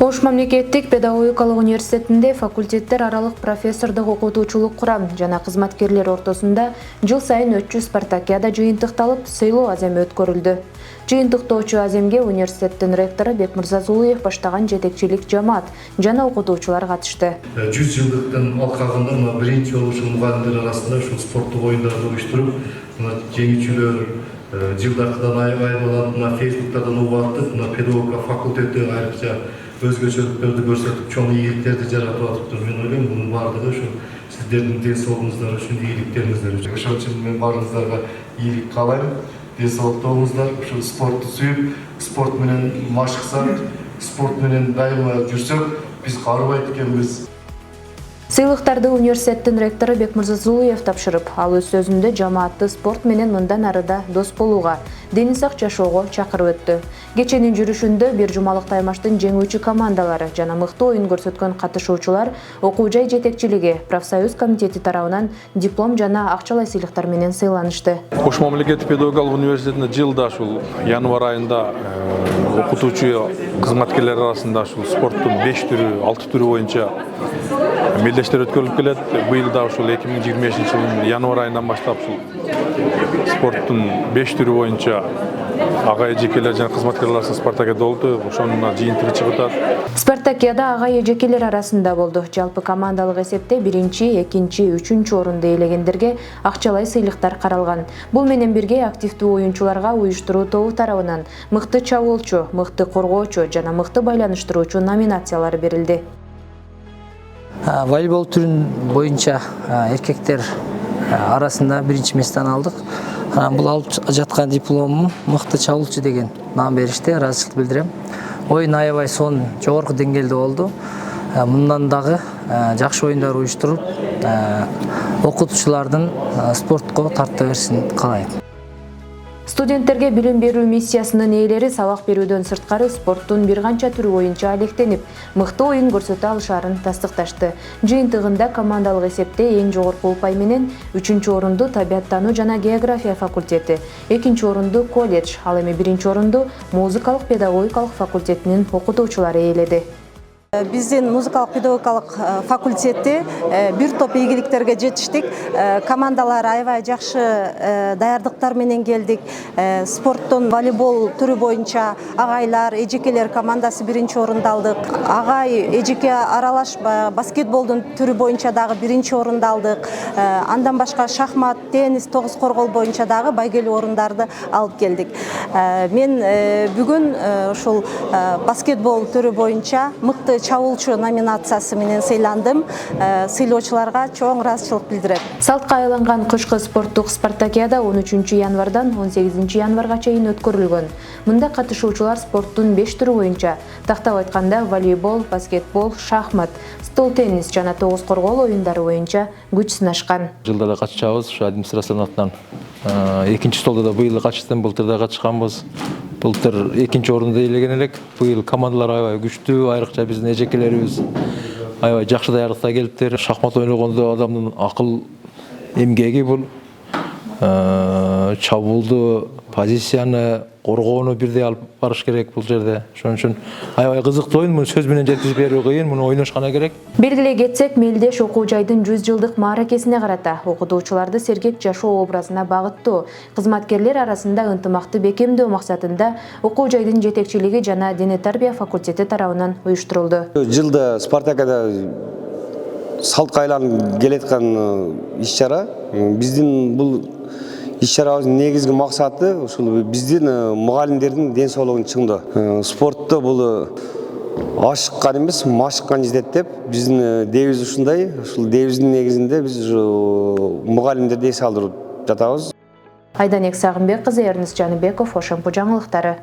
Ош мамлекеттик педагогикалык университетинде факультеттер аралык профессордук окутуучулук курам жана кызматкерлер ортосунда жыл сайын өтчү спартакиада жыйынтыкталып, сыйлоо аземи өткөрүлдү. Жыйынтыктоочу аземге университеттин ректору Бекмырза Зулуев баштаган жетекчилик жамаат жана окутуучулар катышты. 100 жылдыктын алкагында биринчи жолу ушул мугалимдер арасында ушул спорттук оюндарды уюштуруп, жеңүүчүлөр жылдакыдан айрылган Facebooktардан угуп аттып, педагогика факультети айрыкча өзгөчөлүктөрдү көрсөтүп, чоң ийгиликтерди жаратып атыптыр. Мен ойлойм, мунун баардыгы ушу сиздердин ден соолугуңуздар үчүн, ийгиликтериңиздер үчүн. Ошон үчүн мен баарыңыздарга ийгилик каалайм. Ден соолуктуңуздар, ушу спортту сүйүп, спорт менен машыксак, спорт менен дайыма жүрсөк, биз каарыбайт экенбиз. Сыйлыктарды университеттин ректору Бекмырза Зулуев тапшырып, ал өз сөзүндө жамаатты спорт менен мындан арыда дос болууга, дени сак жашоого чакырып өттү. Кеченин жүрүшүндө бир жумалык таймаштын жеңүүчү командалары жана мыкты оюн көрсөткөн катышуучулар окуу жай жетекчилиги, профсоюз комитети тарабынан диплом жана акчалай сыйлыктар менен сыйланышты. Ош мамлекеттик педагогикалык университетинде жылда ушул январь айында окутуучу кызматкерлер арасында ушул спорттун 5 түрү, 6 түрү боюнча мелдештер өткөрүлүп келет. Быйыл да ушул 2025-жылдын январь айынан баштап ушул спорттун 5 түрү боюнча ага эжекелер жана кызматкерлер арасында спартакиада болду. Ошонун жыйынтыгы чыгып атат. Спартакиада ага эжекелер арасында болду. Жалпы командалык эсепте 1-чи, 2-чи, 3-чү орунду ээлегендерге акчалай сыйлыктар каралган. Бул менен бирге активдүү оюнчуларга уюштуруу тобу тарабынан мыкты чабуулчу, мыкты коргоочу жана мыкты байланыштыруучу номинациялар берилди. Волейбол түрүн боюнча эркектер арасында 1-чи месттен алдык. Бул алып жаткан дипломум мыкты чабуулчу деген наам беришти, ыраазычылык билдирем. Оюн аябай сонун жогорку деңгээлде болду. Мындан дагы жакшы оюндар уюштуруп, окутуучулардын спортко тарта берсин каалайм. Студенттерге билим берүү миссиясынын ээлери сабак берүүдөн сырткары спорттун бир канча түрү боюнча алектенип, мыкты оюн көрсөтө алышарын тастыкташты. Жыйынтыгында командалык эсепте эң жогорку упай менен 3-чү орунду табияттануу жана география факультети, 2-чи орунду колледж, ал эми 1-чи орунду музыкалык педагогикалык факультетинин окутуучулары ээледи. Биздин музыкалык педагогикалык факультети бир топ ийгиликтерге жетиштик. Командалар аябай жакшы даярдыктар менен келдик. Спорттун волейбол түрү боюнча агайлар, эжекелер командасы 1-чи орунду алдык. Агай эжеке аралаш баскетболдун түрү боюнча дагы 1-чи орунду алдык. Андан башка шахмат, теннис, тогуз коргол боюнча дагы байгелүү орундарды алып келдик. Мен бүгүн ушул баскетбол түрү боюнча мыкты чабуулчу номинациясы менен сыйландым. Сыйлоочуларга чоң ыраазычылык билдирем. Салтка айланган кышкы спорттук спартакиада 13 январдан 18 январга чейин өткөрүлгөн. Мында катышуучулар спорттун 5 түрү боюнча, тактап айтканда волейбол, баскетбол, шахмат, стол теннис жана тогуз коргол оюндары боюнча күч сынашкан. Жылда да катышабыз, ушу администрациянын атынан. Экинчи столдо да быйыл катыштым, былтыр да катышканбыз. Былтыр 2-чи орунду ээлеген элек. Быйыл командалар аябай күчтүү, айрыкча биздин эжекелерибиз аябай жакшы даярдыкта келиптир. Шахмат ойногондо адамдын акыл эмгеги бул. Чабуулду, позицияны, коргоону бирдей алып барыш керек бул жерде. Ошон үчүн аябай кызыктуу оюн, муну сөз менен жеткизип берүү кыйын, муну ойношкана керек. Белгилей кетсек, Мелдеш окуу жайдын 100 жылдык мааракесине карата окутуучуларды сергек жашоо образына багыттоо, кызматкерлер арасында ынтымакты бекемдөө максатында окуу жайдын жетекчилиги жана дене тарбия факультети тарабынан уюштурулду. Жылда спартакиада салтка айланып келаткан иш-чара. Биздин бул иш-чарабыздын негизги максаты ушул биздин мугалимдердин ден соолугун чыңдоо. Спортто бул ашыккан эмес, машыккан жетет деп биздин девиз ушундай. Ушул девиздин негизинде биз мугалимдерди эс алдырып жатабыз. Айданек Сагынбек кызы, Эрнис Жаныбеков, Ошомпу жаңылыктары.